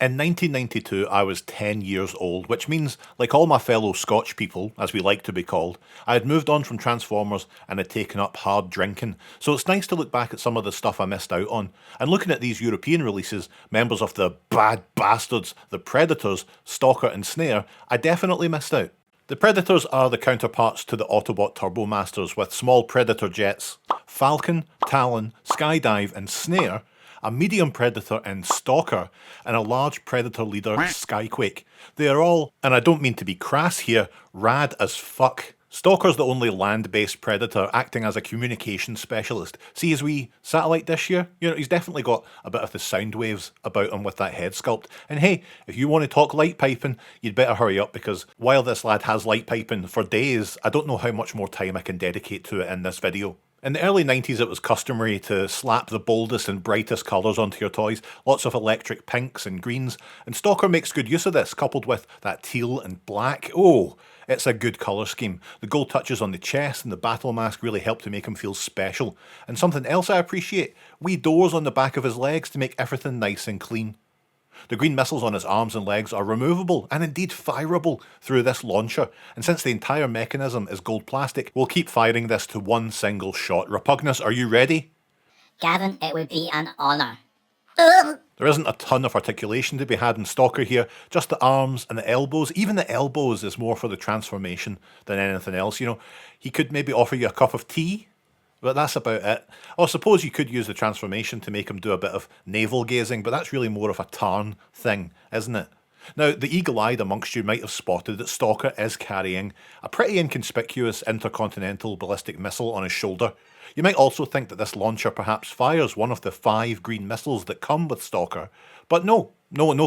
In 1992, I was 10 years old, which means, like all my fellow Scotch people, as we like to be called, I had moved on from Transformers and had taken up hard drinking. So it's nice to look back at some of the stuff I missed out on. And looking at these European releases, members of the bad bastards, the Predators, Stalker and Snare, I definitely missed out. The Predators are the counterparts to the Autobot Turbomasters, with small Predator jets, Falcon, Talon, Skydive and Snare, a medium Predator in Stalker, and a large Predator leader, Skyquake. They are all, and I don't mean to be crass here, rad as fuck. Stalker's the only land-based Predator acting as a communication specialist. See his wee satellite dish here? You know, he's definitely got a bit of the sound waves about him with that head sculpt. And hey, if you want to talk light piping, you'd better hurry up, because while this lad has light piping for days, I don't know how much more time I can dedicate to it in this video. In the early 90s it was customary to slap the boldest and brightest colours onto your toys, lots of electric pinks and greens, and Stalker makes good use of this, coupled with that teal and black. Oh, it's a good colour scheme. The gold touches on the chest and the battle mask really help to make him feel special. And something else I appreciate, wee doors on the back of his legs to make everything nice and clean. The green missiles on his arms and legs are removable and indeed fireable through this launcher, and since the entire mechanism is gold plastic, we'll keep firing this to one single shot. Repugnus, are you ready? Gavin, it would be an honour. There isn't a ton of articulation to be had in Stalker here, just the arms and the elbows. Even the elbows is more for the transformation than anything else. You know, he could maybe offer you a cup of tea, but that's about it. I suppose you could use the transformation to make him do a bit of navel gazing, but that's really more of a Tarn thing, isn't it? Now, the eagle-eyed amongst you might have spotted that Stalker is carrying a pretty inconspicuous intercontinental ballistic missile on his shoulder. You might also think that this launcher perhaps fires one of the 5 green missiles that come with Stalker, but no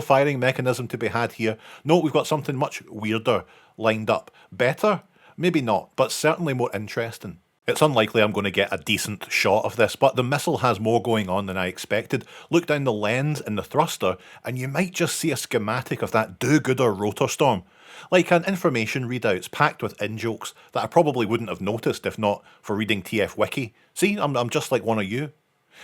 firing mechanism to be had here. No, we've got something much weirder lined up. Better? Maybe not, but certainly more interesting. It's unlikely I'm going to get a decent shot of this, but the missile has more going on than I expected. Look down the lens in the thruster, and you might just see a schematic of that do-gooder rotor storm. Like an information readouts packed with in-jokes that I probably wouldn't have noticed if not for reading TF Wiki. See, I'm just like one of you.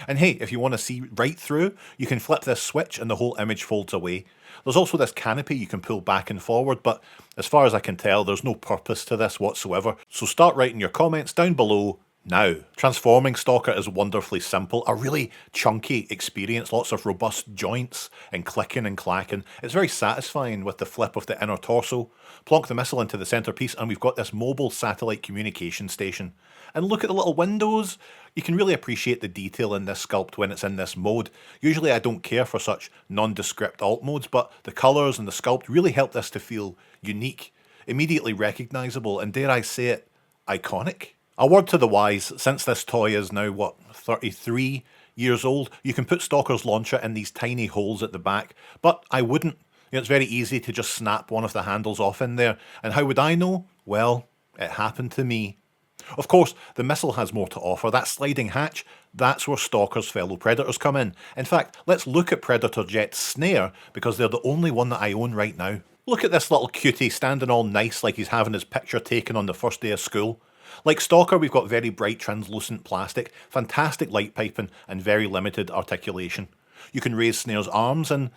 And hey, if you want to see right through, you can flip this switch and the whole image folds away. There's also this canopy you can pull back and forward, but as far as I can tell, there's no purpose to this whatsoever. So start writing your comments down below now. Transforming Stalker is wonderfully simple, a really chunky experience, lots of robust joints and clicking and clacking. It's very satisfying with the flip of the inner torso. Plonk the missile into the centrepiece and we've got this mobile satellite communication station. And look at the little windows. You can really appreciate the detail in this sculpt when it's in this mode. Usually I don't care for such nondescript alt modes, but the colours and the sculpt really help this to feel unique, immediately recognisable, and dare I say it, iconic. A word to the wise, since this toy is now, 33 years old, you can put Stalker's launcher in these tiny holes at the back, but I wouldn't. You know, it's very easy to just snap one of the handles off in there, and how would I know? Well, it happened to me. Of course, the missile has more to offer. That sliding hatch, that's where Stalker's fellow Predators come in. In fact, let's look at Predator Jet's Snare, because they're the only one that I own right now. Look at this little cutie standing all nice like he's having his picture taken on the first day of school. Like Stalker, we've got very bright translucent plastic, fantastic light piping, and very limited articulation. You can raise Snare's arms and,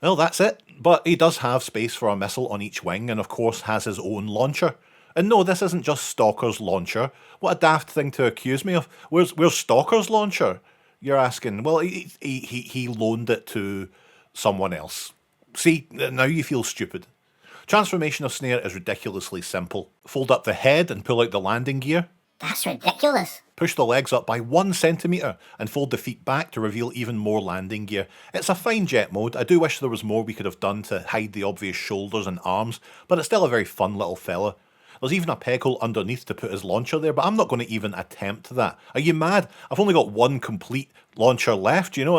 well, that's it. But he does have space for a missile on each wing, and of course has his own launcher. And no, this isn't just Stalker's launcher. What a daft thing to accuse me of. Where's Stalker's launcher? You're asking. Well, he loaned it to someone else. See, now you feel stupid. Transformation of Snare is ridiculously simple. Fold up the head and pull out the landing gear. That's ridiculous. Push the legs up by 1 centimetre and fold the feet back to reveal even more landing gear. It's a fine jet mode. I do wish there was more we could have done to hide the obvious shoulders and arms, but it's still a very fun little fella. There's even a peg hole underneath to put his launcher there, but I'm not going to even attempt that. Are you mad? I've only got one complete launcher left, you know?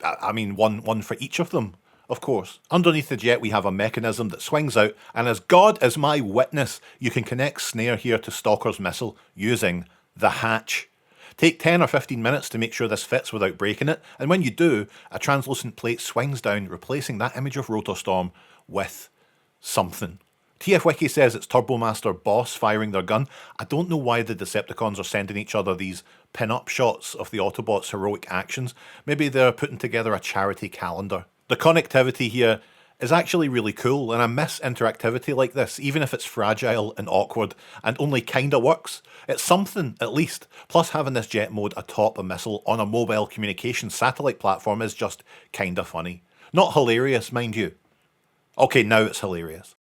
I mean, one for each of them, of course. Underneath the jet we have a mechanism that swings out, and as God is my witness, you can connect Snare here to Stalker's missile using the hatch. Take 10 or 15 minutes to make sure this fits without breaking it, and when you do, a translucent plate swings down, replacing that image of Rotor Storm with something. TF Wiki says it's Turbomaster Boss firing their gun. I don't know why the Decepticons are sending each other these pin-up shots of the Autobots' heroic actions. Maybe they're putting together a charity calendar. The connectivity here is actually really cool, and I miss interactivity like this, even if it's fragile and awkward and only kinda works. It's something, at least. Plus, having this jet mode atop a missile on a mobile communications satellite platform is just kinda funny. Not hilarious, mind you. Okay, now it's hilarious.